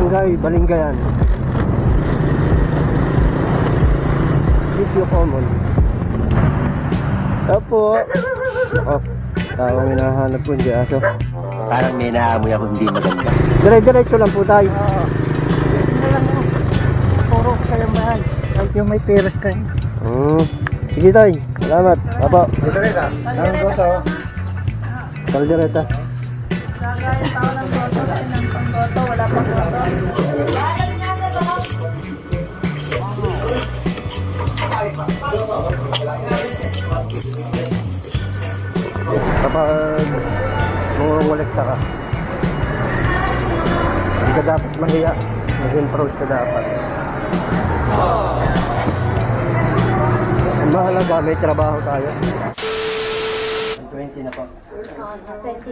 Barangay Balinggayan, Sitio Common. Opo. Oh, tawang hinahanap ko, hindi aso. Parang may naamoy ako hindi maganda. Dire-diretso lang po tayo. Oo. Hindi lang mo. Puro ko kayong mahal. Kahit yung may peras kayo. Sige tayo, salamat. Opo. Dito rin ah. Ang goto. Kaldereta. Kagaya tao ng boto, kasi ng pangboto, wala pang boto. Kapag mungulekta ka, hindi ka dapat mahiya. Maging proud ka dapat. Ang mahalaga, may trabaho tayo. 20 na po. 20.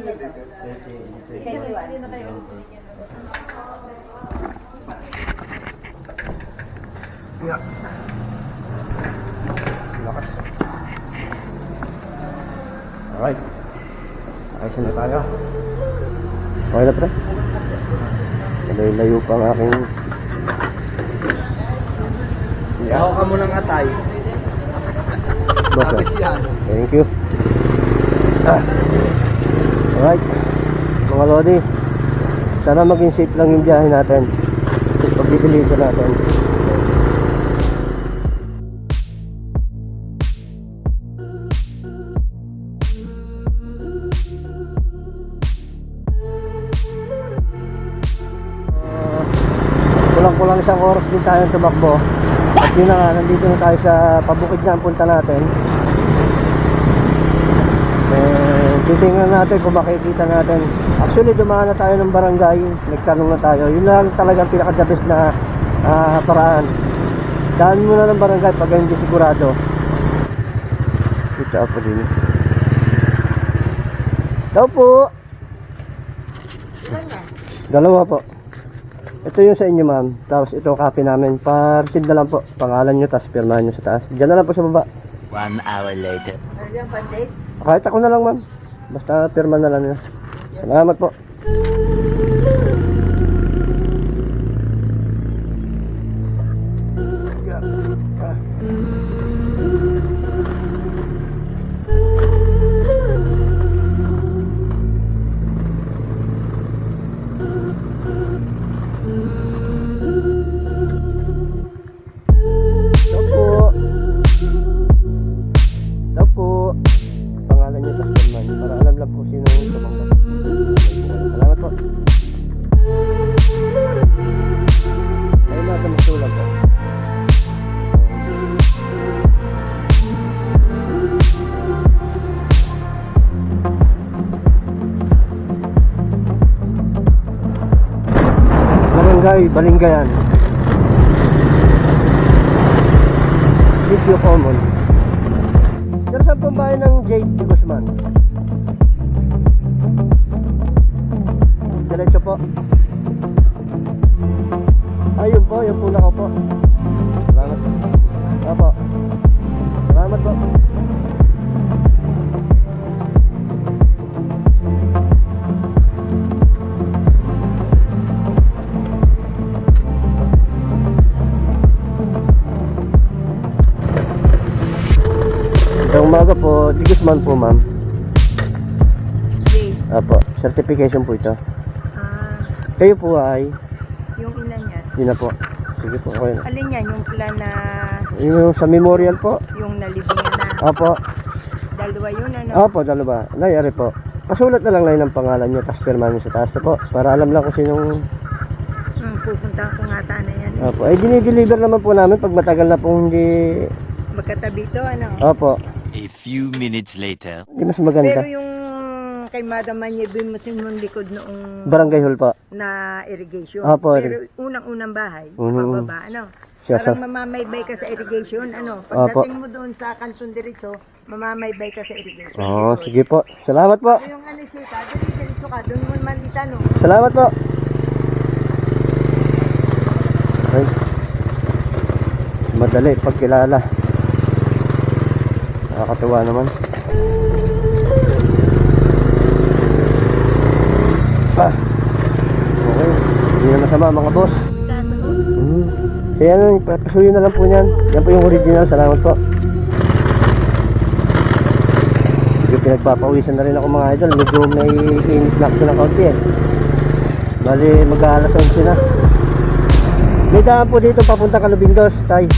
Yeah. Lakas. Alright. Ayos na tayo. Okay na pre. Layo pa ang aking... Yaw ka mo ng atay. Bakit? Tapos yan. Thank you. Alright. Mga Lodi, sana maging safe lang yung biyahe natin. Pag-deliver natin. Kulang-kulang isang oras din tayo tumakbo. At yun na nga, nandito na tayo sa pabukid na ang punta natin. Titingnan natin kung makikita natin. Actually, dumaan na tayo ng barangay. Nagtanong na tayo. Yun lang talagang pinaka-the best na paraan. Daan mo na ng barangay pag hindi sigurado. Kita po din. Daw po. Dalawa po. Ito yung sa inyo, ma'am. Tapos ito copy namin. Pa-receive na lang po. Pangalan nyo, tapos pirmahan nyo sa taas. Diyan na lang po sa baba. 1 hour later. Nandiyan pa, Dave? Kahit ako na lang, ma'am. Basta pirma na lang nyo. Salamat po. Para alam lang po sino yung tumanggap. Salamat po. Ayun natin magsulat po. Barangay Balinggayan, Sitio Common. Pero saan pong bahay ng Jade Guzman? Diretso po. Ayun po, yung pula ko po. Salamat. Opo. Salamat po. Itong umaga po, di Guzman po, ma'am. Dave. Opo, certification po ito. Ah, Kayo po ay, yung ina niya. yun na po. Sige po, okay na. Alin yan? Yung plan na, Yung sa memorial po. yung nalibingan na. Opo. Dalawa yun, ano? Opo, dalawa. Nayari po. Pasulat na lang na ng pangalan nyo, tapos pirma nyo sa taas na po. Para alam lang kung sinong... Pupunta ko nga sana yan. Opo. Ay, dinideliver naman po namin pag matagal na pong hindi... Magkatabi to, ano? Opo. A few minutes later. Hindi mas maganda. Pero yung kay Madam Manyebin mo yung likod noong Barangay Hall po. na irrigation. Opo, Pero unang-unang bahay, pababa, ano? Siya, Parang sir. mamamaybay ka sa irrigation, ano? Opo. Pagdating mo doon sa Kansun Diretso, mamamaybay ka sa irrigation. Oo, sige po. Salamat po. So, yung anisita, diretso ka, doon mo man itanong. Salamat po. Ay. Madali pagkilala. Nakakatuwa naman. Okay. Hindi na masama mga boss. Kaya ano, pasuyo na lang po yan. Yan po yung original. Salamat po. Medyo pinagpapawisan na rin ako mga idol. Medyo may init na ako ng kaunti eh. Bali mag-aalas 11 na. May daan po dito papunta Kalubindos, tay.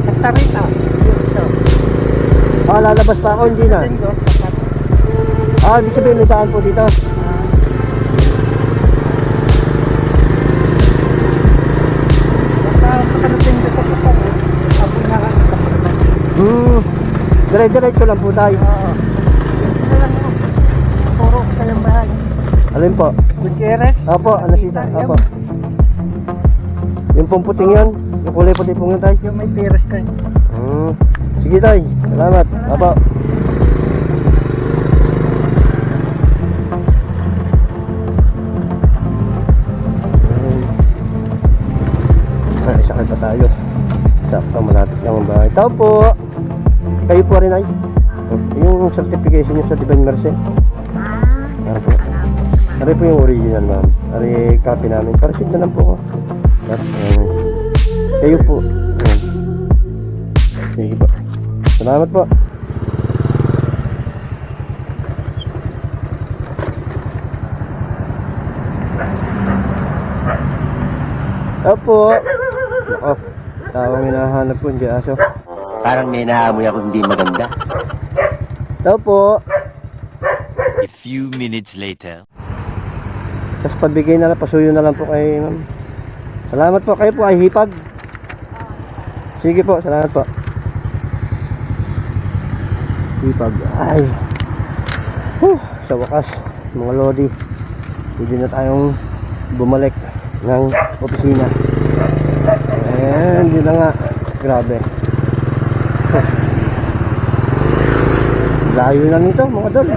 Sa Rita. Dito. Lalabas pa ako, hindi na. Dito. Ibig sabihin may daan po dito. Dire-diretso lang po tayo. Puro kayang bahay. Alin po? Gutierrez. Opo, Anasita. Opo. Yung pong puting yun, yung kulay puti pong yun tayo. Yung may peres tayo. Sige tayo, salamat. Opo. Sakay pa tayo. Sakto, malapit lang ang bahay. Tao po. Kayo po rin ay. Yung certification nyo sa Divine Mercy. Ano po? Ano po yung original, ma'am? Ano yung copy namin? Parasin na lang po ako. Kayo po. Ayan. Sige po. Salamat po. Opo. Ako. Tawang hinahanap po yung aso. Parang may naamoy ako hindi maganda. Opo. A few minutes later. Tapos pagbigay na lang, pasuyo na lang po kay ma'am. Salamat po, kayo po ay hipag. Sige po, salamat po. Hipag, ay. Sa wakas, mga lodi, hindi na tayong bumalik ng opisina. Hindi na nga, grabe. Layo na nito mga dol.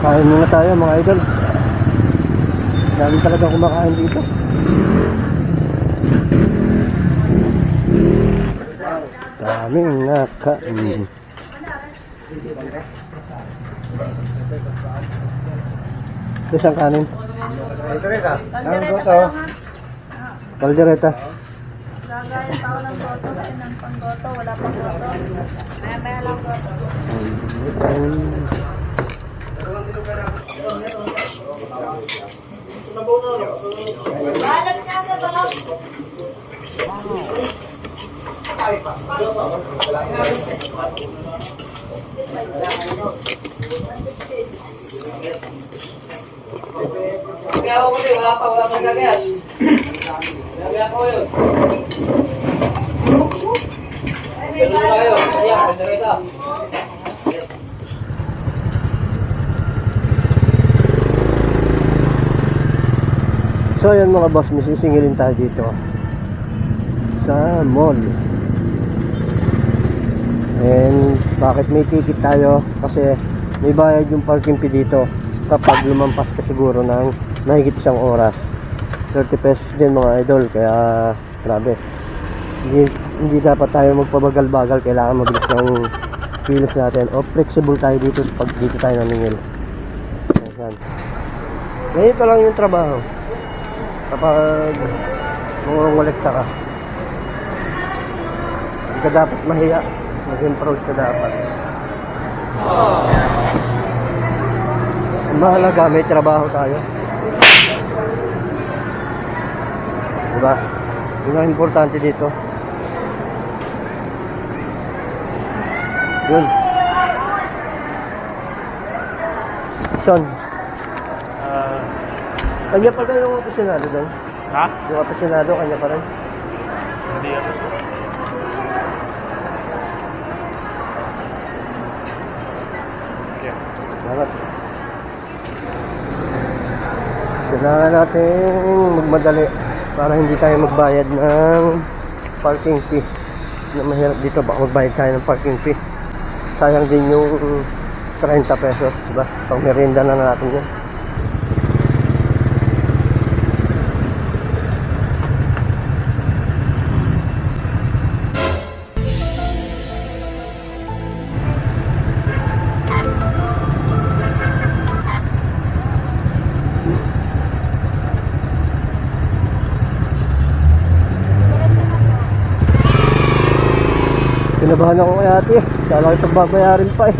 Kain muna tayo mga idol. Dami talaga kumakain dito. Daming nakain. Isang kanin. Kaldereta. Gagaya tao ng goto kasi ng panggoto, wala pang goto. Maya lang goto. Balag ka sa balak. Kaya ako kasi wala pang gagayat. Gagayat ko yun. Ganun na kayo. Ayan, ganda kita. So yan mga boss, may sisingilin tayo dito sa mall. And bakit may ticket tayo? Kasi may bayad yung parking fee dito kapag lumampas ka siguro ng mahigit isang oras. 30 pesos din mga idol. Kaya grabe, hindi dapat tayo magpabagal-bagal. Kailangan mabilis ng kilos natin. O flexible tayo dito pag dito tayo namingil. Ayan. Ganito lang yung trabaho kapag mangungulekta ka. Hindi ka dapat mahiya, maging proud ka dapat. Ang mahalaga, may trabaho tayo, diba? Yun ang importante dito. Yun. Son, kanya pa rin yung apasyonado doon? Ha? Yung apasyonado, kanya pa rin? Hindi ako. Salamat. Kailangan natin magmadali para hindi tayo magbayad ng parking fee. Na mahirap dito, baka magbayad tayo ng parking fee. Sayang din yung 30 pesos, diba? Pang merienda na natin yun. Kinabahan ako kay ate. Kala ko ito babayarin pa eh.